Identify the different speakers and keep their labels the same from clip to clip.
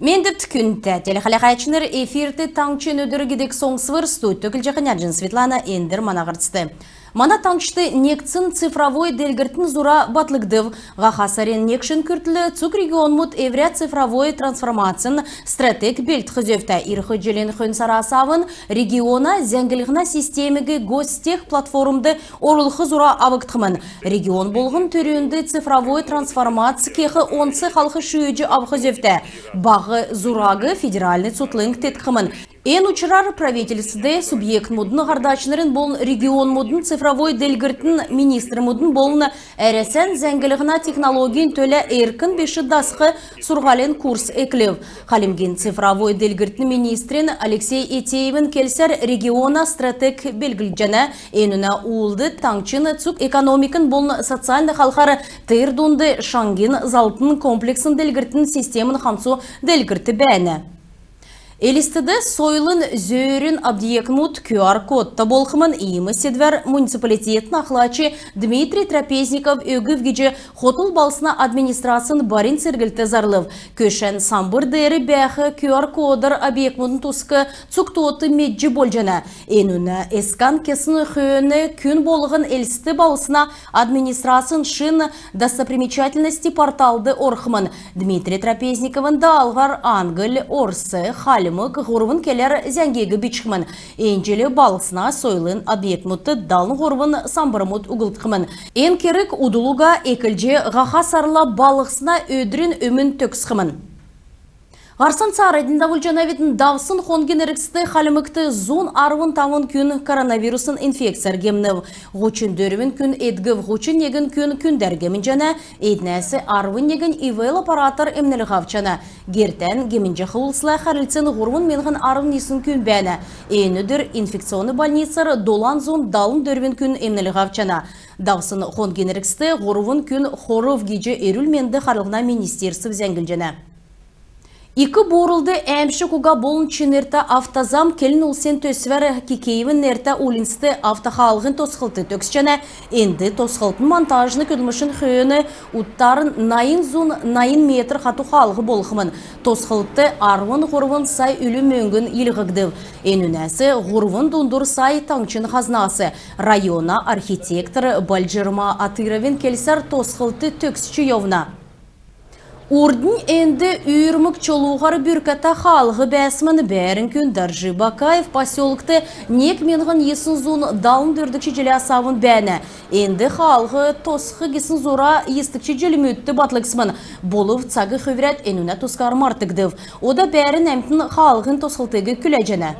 Speaker 1: Мендіп түкінті телехалақайчыныр эфирті таңчын өдірі кедек соңсывыр студты күлжеқыняджын Светлана Эндер манағыртысты. Мана таңчты некцін цифровой делгіртін зура батлыгдыв. Ғахасарен некшін күртілі цук регион мұт евря цифровой трансформациян стратег бельт хызевта ирхы желен хүн сарасавын региона зәңгілігіна системігі гостех платформды орылхы зура абықтымын. Регион болғын төрінді цифровой трансформация кехі онсы халқы шүйеджі абықызевта. Бағы зурагы федеральный цутлынг тетқымын. Эн учрар правительстве субъект мудын ғардачынырын болын регион мудын цифровой делгіртін министр мудын болын әресен зәңгілігіна технологиян төлі әркін беші дасқы сұрғален курс эклев. Халимген цифровой делгіртін министрин Алексей Етеевін келсер региона стратег белгілджені әнуна уылды таңчын цук экономикын болын социальны халқары тырдунды шангин залтын комплексін делгіртін системін хамсу делгірті бәні. Элистіді сойлын зөрін абдиекмут QR-кодта болхымын иімі седвер муниципалитетін ақлачы Дмитрий Трапезников өгів геже хотыл балсына администрациян барин сергілті зарлыв. Көшен самбыр дәрі бәхі QR-кодыр абиекмутын тұсқы цуктуоты меджі болжана. Энуна эскан кесін хүйіні күн болығын элісті балсына администрациян шын достопримечательности порталды орхымын. Дмитрий Трапезниковын да алғар ангыл, орсы, хал ғұрвын келер зәңгегі бичқымын. Энжелі балысына сойлын объектмутты далын ғұрвын самбырымут ұғылтқымын. Ен керік удулуға екілже ғаха сарыла балықсына өдірін өмін төксқымын. Ғарсан сарайдында вұлжанаветін давсын хонген әріксті қалымықты зон арвын тамын күн коронавирусын инфекцияр гемнів. Ғучын дөрівін күн едгів, ғучын егін күн күндергемін жана, еднәсі арвын егін ивел апаратор емнелі ғавчана. Гертен гемінже қылсыла қарылцын ғұрвын менғын арвын есін күн бәні. Енүдір инфекционы больницар долан зон далын дөрівін күн емнелі ғавчана. Давсын хонген әріксті ғұрвын күн хоров геже ерілменді қарылғына министерсі зәңгіл Икі борылды әмші құға болын чынерта автозам келін ұлсен төсвәрі кекейвін нерта улинсті автохалығын тосқылты төксчәне, енді тосқылтын монтажыны көділмішін хүйіні ұттарын найын метр қату қалығы болғымын. Тосқылты арвын ғұрвын сай үлі мөңгін елғігдів. Энүнәсі ғұрвын дундур сай таңчын қазнасы. Района архитектор Бальжырма Атыровен келсер тосқылты төксчі евна. Урдын әнді үйірмік чолуғары бүрката қалғы бәсімін бәрін күн Даржи Бакаев поселікті нек менғын есын зон далын дөрдікші желі асауын бәні. Әнді қалғы тосқы кесін зора естікші желі мөтті батлықсымын. Болып цағы хөверет әнуна тосқар мартықдыв. Ода бәрін әмтін қалғын тосқылтығы күләжені.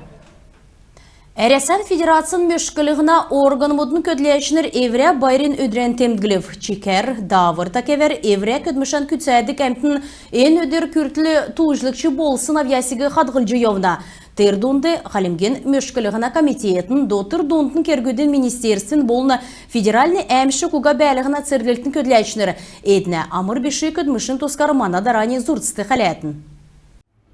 Speaker 1: Әресен Федерациян мөшкілігіна орган мұдын көдләшінір евря байрин өдрен темдгілів. Чекер, давыр такевер евря көдмішан күтсәдік әмтін ән өдір күртілі туғыжлықшы болсын авиясігі қадғылжы евна. Тырдунды қалимген мөшкілігіна комитетін дотыр донтын кергөден министерсін болына федеральный әмші құға бәліғіна церлілтін көдләшінір. Әдіне амыр беші көдмішін тоскармана даране зұртсты қалайтын.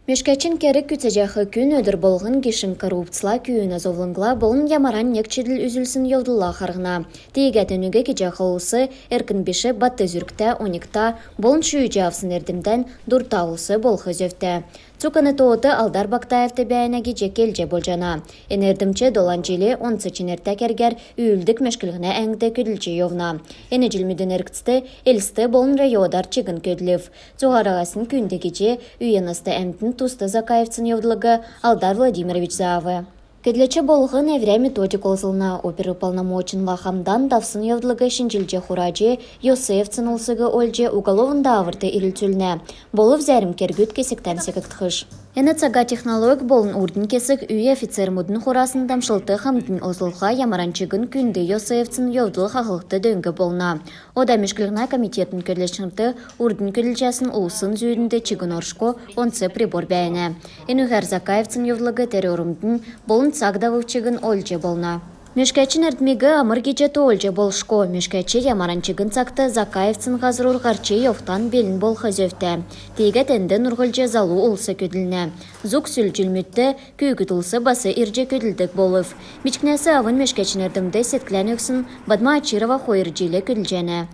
Speaker 2: Мешкачин керік күтсәжәқі күн өдір болғын кешін коррупцила күйін азовлыңғла болын ямаран некчеділ үзілсін еудылла қарғына. Тейгәтін үге кечақы олсы әркін беші батты зүркті, оникта, болын шүйі авсын әрдімден дұрта олсы болғы зөфті. Цуканы тоғыты Алдар Бактаевты бәйінәге жекелже болжана. Энердімче долан желі онсы ченерті кәргер үйілдік мәшкілігіне әңді көділче евна. Эне жылмеден әркісті әлісті болын райодар чегін көділів. Цуғарағасын күндегеже үйеністі әмтін Тусты Закаевцын евдылығы Алдар Владимирович Заавы. Кедлече болғын әвря методик олзылна оперуполномоченла хамдан давсын евдылығы шинжилже хураджи Йосефцын олсығы ольже уголовында авырты ирілтүліне. Болып зәрім кергүт кесіктен секіктіғыш. Әні цага технолог болын урдын кесік үй офицер мұдын хурасын дамшылты хамдын озылға ямаранчығын күнді Йосефцын евдыл қағылықты дөңгі болна. Ода мешкілігіна комитетін көрлешінті урдын көлілчасын ұлысын зүйдінді чығын оршко онсы прибор бәйіні. Әні ғар Закаевцын евдылығы террорумдың болын цагдавы чығын ольже болна. Мешкәчин әрдмегі амыр кечеті олжы болшко. Мешкәчі ямаранчығын цақты Закаевцын ғазырур ғарчы еуқтан белін бол хазөфті. Тейгет әнді нұрғылжы залу олсы көділіне. Зук сүл жүлмітті күйгіт олсы басы ирже көділдік болып. Мечкнәсі авын мешкәчин әрдімді сеткілән өксін Бадма Ачирова хойыр желі көділжәні.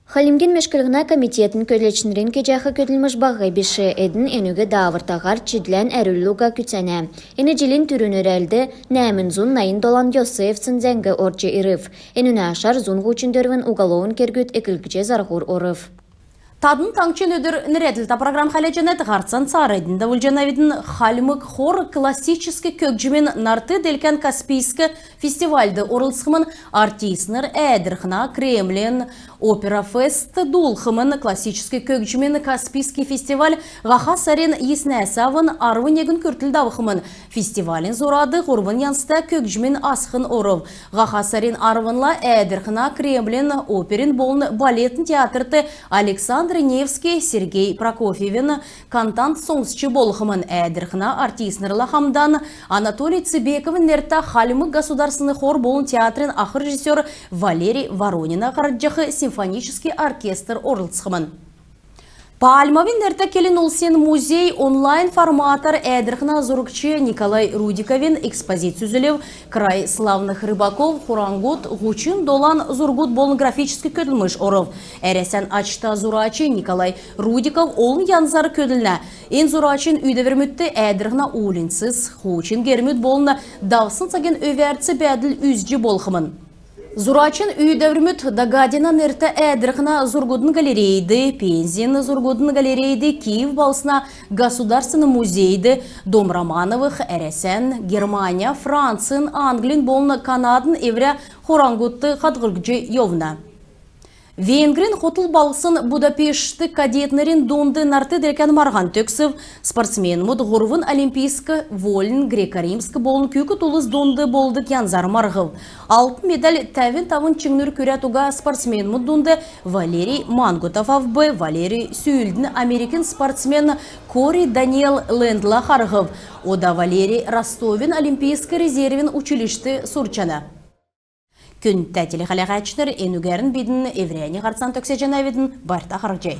Speaker 2: Халимген мешкілгіна комитетін көйлечінрен кежақы көтілміш бағы беші әдің әнугі давыртағар чидлән әрілуға күтсәне. Әні жилін түрінер әлді нәмін зұн найын долан Йосеф зәңгі орчы ирif. Әнуна ашар зұн ғучындервін уголовын кергіт әкілгіже зарғур орыв.
Speaker 1: Тадын таңчын өдір ніреділті программ халеджанет ғарцан царайдында ұлжанавидін халмык хор классический көкжімен нарты делкен Каспийскі фестивальды орылсқымын артиснер әдірхна Кремлин опера фест дулхымын классический көкжімен Каспийский фестиваль ғаха сарен еснәсавын арвын егін көртілді авықымын фестивалін зорады ғұрвын янста көкжімен асқын оров. Ғаха сарен арвынла әдірхна Кремлин оперин болын балетін театрты Александр Невский, Сергей Прокофьевин, кантант соңсчы болхымын әдірхна артиснерла хамдан Анатолий Цыбековын нерта халимы государственный хор болын театрын ақыр режиссер Валерий Воронина қараджақы симфонический оркестр орылсқымын. Пальмовин нерта келін олсен музей онлайн форматор әдірхна зургчы Николай Рудиковин экспозицию зілев край славных рыбаков Хурангут ғучин долан зургут болын графический көділміш оров. Әресен ачта зурачы Николай Рудиков олын янзар көділіне. Ен зурачын үйдевермітті әдірхна улинсіз ғучин герміт болына давсын саген өверці бәділ үзжі болхымын. Зурачын үйдәвірміт дагадина нерті әдірхна Зургудын галерейді, Пензин Зургудын галерейді, Киев балсына Государственный музейді, Дом Романовых, Әресен, Германия, Францин, Англин болны Канадын евря Хорангутты қадғыргжы евна. Венгрин хотыл балсын Будапешті кадетнерин донды нарты деркен марған төксів, спортсмен мұд ғұрвын олимпийскі, волін, греко-римскі болын көкі толыз донды болдық янзар марғыл. Алтын медаль тәвін тавын чыңныр көретуға спортсмен мұд донды Валерий Мангутов авбы, Валерий Сүйілдің американ спортсмен Кори Даниэл Лэндла харғыл. Ода Валерий Ростовин олимпийскі резервин училишті сурчана. Күн тәтілі қалаға әчінір, әнугәрін бейдің еврейні ғарцан төксе жанавидың барта қаржай.